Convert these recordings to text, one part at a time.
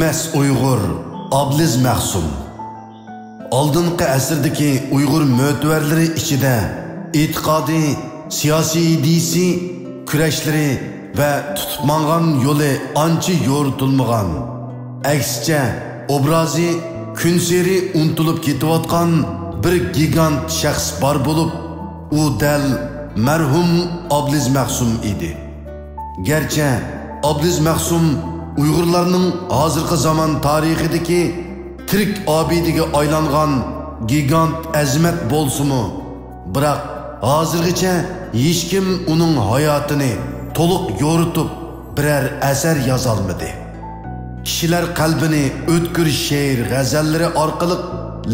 emas Uyg'ur Abliz Mahsum. Oldingi asrdagi Uyg'ur mo'tavarlari ichida e'tiqodiy, siyosiy idisi, kurashlari va tutib mangan yo'li ancha yo'ritilmagan. Aksicha, obrazi kun seri unutilib ketayotgan bir gigant shaxs bor bo'lib, u dal marhum Abliz Mahsum edi. Gerçi Abliz Mahsum Uyg'urlarning hozirgi zaman tarixidagi tirik obidiga aylangan gigant azimat bo'lsa-mu, biroq hozirgacha hech kim uning hayotini to'liq yo'ritib biror asar yoza olmadi. Kishilar qalbini o'tkir she'r g'azallari orqali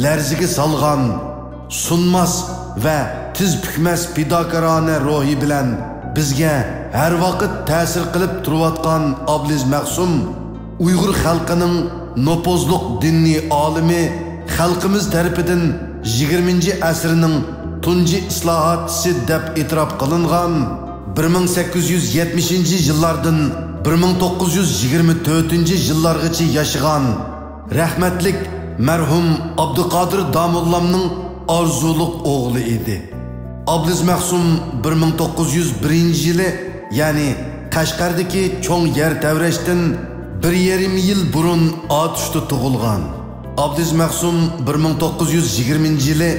larziga solgan sunmas va tiz bukmas fidokorona ruhi bilan bizga her vaqt ta'sir qilib turayotgan Abliz Mahsum Uyg'ur xalqining nopozliq dinni olimi, xalqimiz tarafidan 20-asrning tunji islohotchisi deb e'tirof qilingan 1870-yillardan 1924-yillargacha yashagan rahmatlik marhum Abduqodir Domullamning orzuliq o'g'li edi. Abliz Mahsum 1901-yili, ya'ni Qashqardagi cho'ng yer tavrashdan 1,5 yil burun otishda tug'ilgan. Abliz Mahsum 1920-yili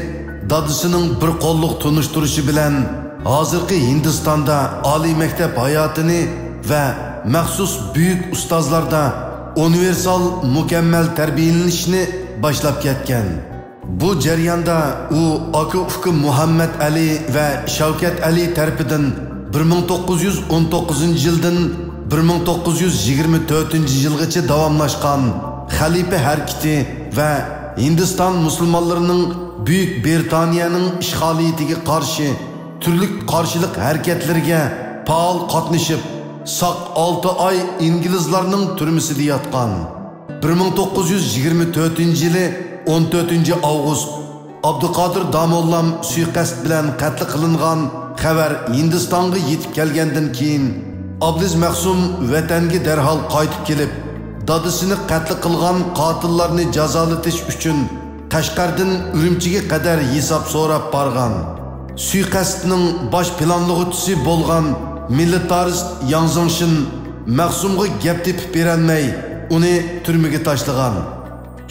dadisining bir qo'lliq tunishtirishi bilan hozirgi Hindistonda oliy maktab hayotini va maxsus buyuk ustozlarda universal mukammal tarbiyalanishni boshlab ketgan. Bu jarayonda u aka-uka Muhammad Ali va Shavkat Ali tarafidan 1919-yildan 1924-yilgacha davomlashgan xalifa harakati va Hindiston musulmonlarining Buyuk Britaniyaning ishg'oliyatiga qarshi turli qarshilik harakatlariga faol qatnashib, saq 6 oy inglizlarning turmisida yotgan. 1924-yili 14-avgust Abduqodir Domullam suiqasd bilan qatl qilingan xabar Hindistonga yetib kelgandan keyin Abliz Mahsum vatanga darhol qaytib kelib, dadisini qatl qilgan qotillarni jazolatish uchun Qashqardan Urumchiga qadar hisob so'rab borgan. Suiqasdning bosh planlovchisi bo'lgan militarist Yang Zongshin Mahsumga gap tepib berolmay, uni turmaga tashlagan.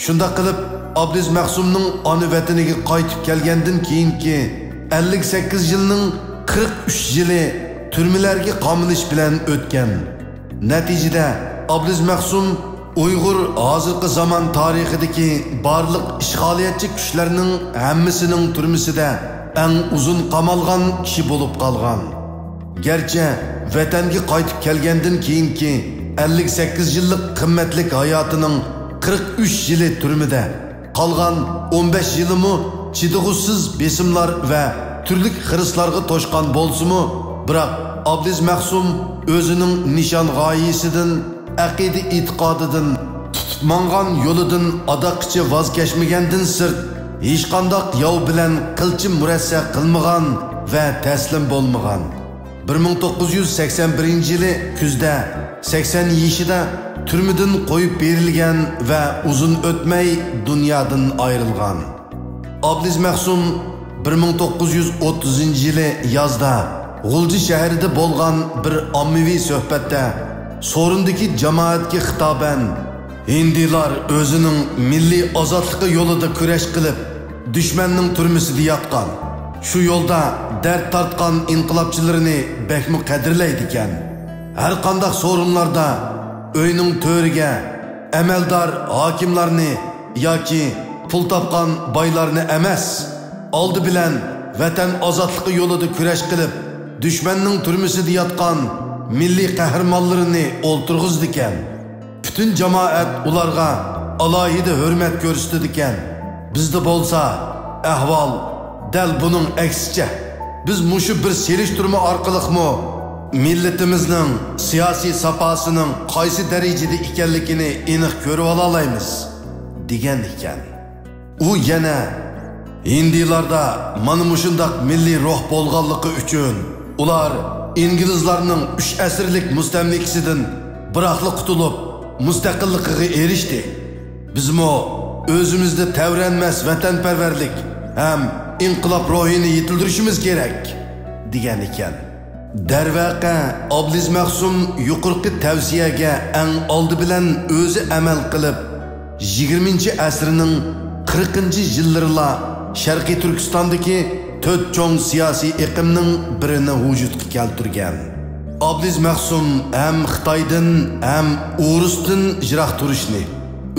Shunda qilib Abliz Mahsumning ona vataniga qaytib kelgandan keyingi 58 yilning 43 yili turmalarga qamilish bilan o'tgan. Natijada Abliz Mahsum Uyg'ur hozirgi zaman tarixidagi barliq ishg'oliyatchi kuchlarning hammasining turmisida eng uzun qamalgan kishi bo'lib qolgan. Gerçi vatanga qaytib kelgandan keyingi 58 yillik qimmatli hayotining 43 yili turmada qolgan 15 yilimi chidag'usiz besimlar va turli xirislarga to'shqan bo'lsa-mu, biroq Abliz Mahsum o'zining nishon g'oyasidan, aqida e'tiqodidan, tutib mangan yo'lidan adoqcha voz kechmagandan sirt hech qanday yov bilan qilchi murassa qilmagan va taslim bo'lmagan. 1981-yili kuzda 80 yoshida turmadan qo'yib berilgan va uzun o'tmay dunyodan ayrilgan. Abliz Mahsum 1930-yili yozda G'ulji shahrida bo'lgan bir ommaviy suhbatda Sorundagi jamoatga xitoban Hindilar o'zining milliy ozodligi yo'lida kurash qilib, dushmanning turmisida yotgan. Shu yo'lda dard tortgan inqilobchilarini bekmi qadrlaydi ekan. Har qanday sorunlarda o'yning to'riga amaldor hokimlarni yoki pul topgan boylarni emas, oldi bilan vatan ozodligi yo'lida kurash qilib, dushmanning turmisida yotgan milliy qahramonlarini o'ltirg'izdi ekan. Bütün jamoat ularga alohida hurmat ko'rsatdi ekan. Bizda bo'lsa ahvol dal buning aksicha. Biz mushu bir selishtirma orqaliqmi millatimizning siyosiy safosining qaysi darajada ekanligini aniq ko'rib olaymiz degan ekan. U yana Hindilarda mana mushundaq milliy ruh bo'lganligi uchun ular İngilizlarning 3 asrlik mustamlikasidan biroqli qutulib, mustaqilligiga erishdi. Bizmo o'zimizda tavranmas vatanparvarlik ham inqilob ruhini yetildirishimiz kerak degan ekan. Darvaqa Abdulaziz Mahsum yuqorqi tavsiyaga eng oldi bilan o'zi amal qilib 20-asrning 40-yillarida Sharqiy Turkistondagi 4 cho'ng siyosiy iqimning birini vujudga keltirgan. Abdulaziz Mahsum ham Xitoydan ham O'risdan jiroq turishni,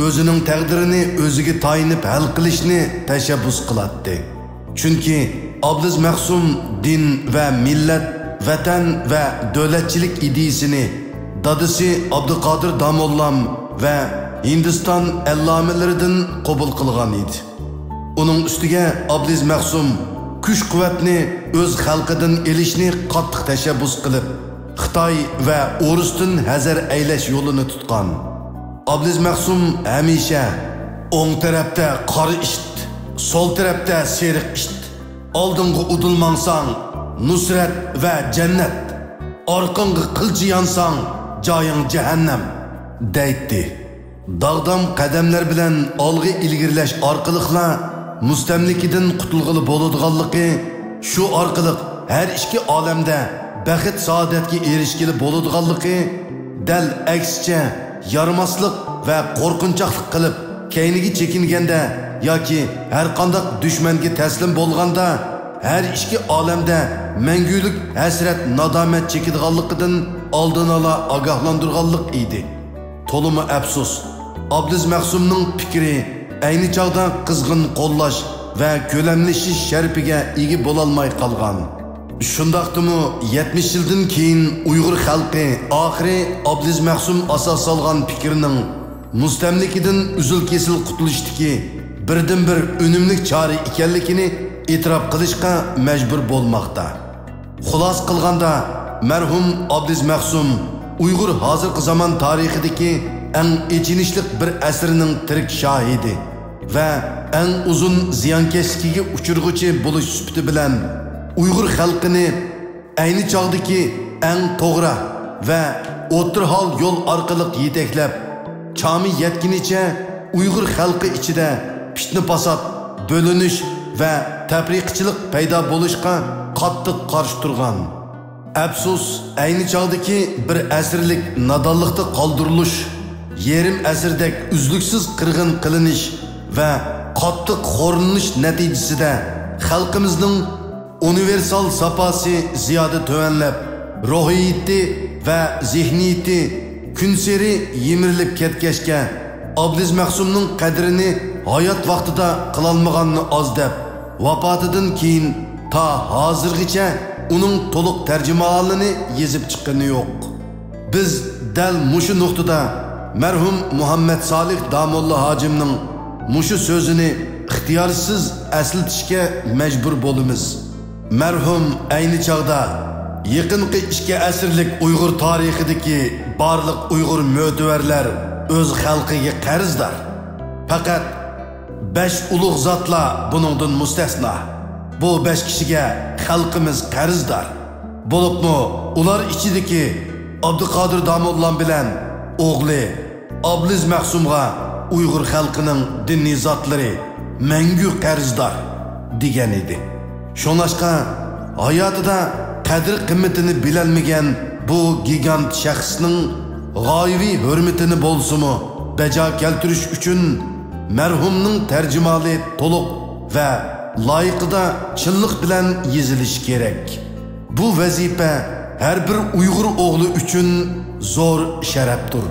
o'zining taqdirini o'ziga tayinib hal qilishni tashabbus qiladi. Chunki Abdulaziz Mahsum din va millat, vatan va davlatchilik ideyasini dadasi Abduqodir Damollam va Hindiston allomalaridan qabul qilgan edi. Uning ustiga Abdulaziz Mahsum kuch-quvvatni o'z xalqidan elishni qattiq tashabbus qilib, Xitoy va O'risdan hazar aylash yo'lini tutgan. Abdulaziz Mahsum hamisha o'ng tarafda qora ishit, sol tarafda seriq ishit, oldinga udilmansang nusrat va jannat, orqangga qilchi yansang joying jahannam deydi. Dağdam qadamlar bilan olg'a ilgirlash orqaliqla mustamlikidan qutulg'ili bo'ladiganligi, shu orqali har ikki olamda baxt saodatga erishgili bo'ladiganligi dal aksicha yarmaslik va qo'rqinchoqlik qilib keyniga chekinganda yoki har qanday dushmanga taslim bo'lganda har ikki olamda mangulik hasrat nadomat chekadiganligidan oldin ola ogohlantirganlik edi. To'limi afsus, Abdulaziz Mahsumning fikri ayni chog'da qizg'in qo'llash va ko'lamlashish sharpiga ega bo'lolmay qolgan. Shundaqdimi 70 yildan keyin Uyg'ur xalqi oxiri Abdulaziz Mahsum asos solgan fikrining mustamlikidan uzil-kesil qutulishdiki birdan-bir unumli chora ekanligini e'tirof qilishga majbur bo'lmoqda. Xulos qilganda marhum Abdulaziz Mahsum Uyg'ur hozirgi zamon tarixidagi eng echinishli bir asrining tirik shohidi va eng uzun ziyonkashligiga uchirg'uchi bo'lish sifati bilan Uyg'ur xalqini ayni chog'dagi eng to'g'ri va o'tirhol yo'l orqali yetaklab, chami yetgunicha Uyg'ur xalqi ichida fitna fasod, bo'linish va tafriqchilik paydo bo'lishga qattiq qarshi turgan. Afsus, ayni chog'dagi bir asrlik nodonlikda qoldirilish, yerim asrdek uzluksiz qirg'in qilinish va qattiq xo'rlanish natijasida xalqimizning universal saposi ziyoda tuvanlab, ruhiyati va zehniyati kunseri yemirilib ketgachga Abdulaziz Mahsumning qadrini hayot vaqtida qilolmaganini oz deb, vafotidan keyin ta hozirgacha uning to'liq tarjimonini yezib chiqqani yo'q. Biz dal mushu nuqtada marhum Muhammad Solih Damolla hojimning mushu so'zini ixtiyorsiz aslatishga majbur bo'lamiz. Marhum ayni chog'da yaqinqi 2 asrlik Uyg'ur tarixidagi barliq Uyg'ur mo'tavarlar o'z xalqiga qarzdor. Faqat 5 ulug' zotlar buningdan mustasno. Bu 5 kishiga xalqimiz qarzdor. Bo'libmi ular ichidagi Abduqodir Damollam bilan o'g'li Abdulaziz Mahsumga Uyg'ur xalqining diniy zotlari mangu qarzdor degan edi. Shonashqa hayotida qadr qimmatini bilolmagan bu gigant shaxsning g'oyiviy hurmatini bo'lsa-mu bajo keltirish uchun marhumning tarjimoli to'liq va loyiqida chinlik bilan yezilish kerak. Bu vazifa har bir Uyg'ur o'g'li uchun zo'r sharafdir.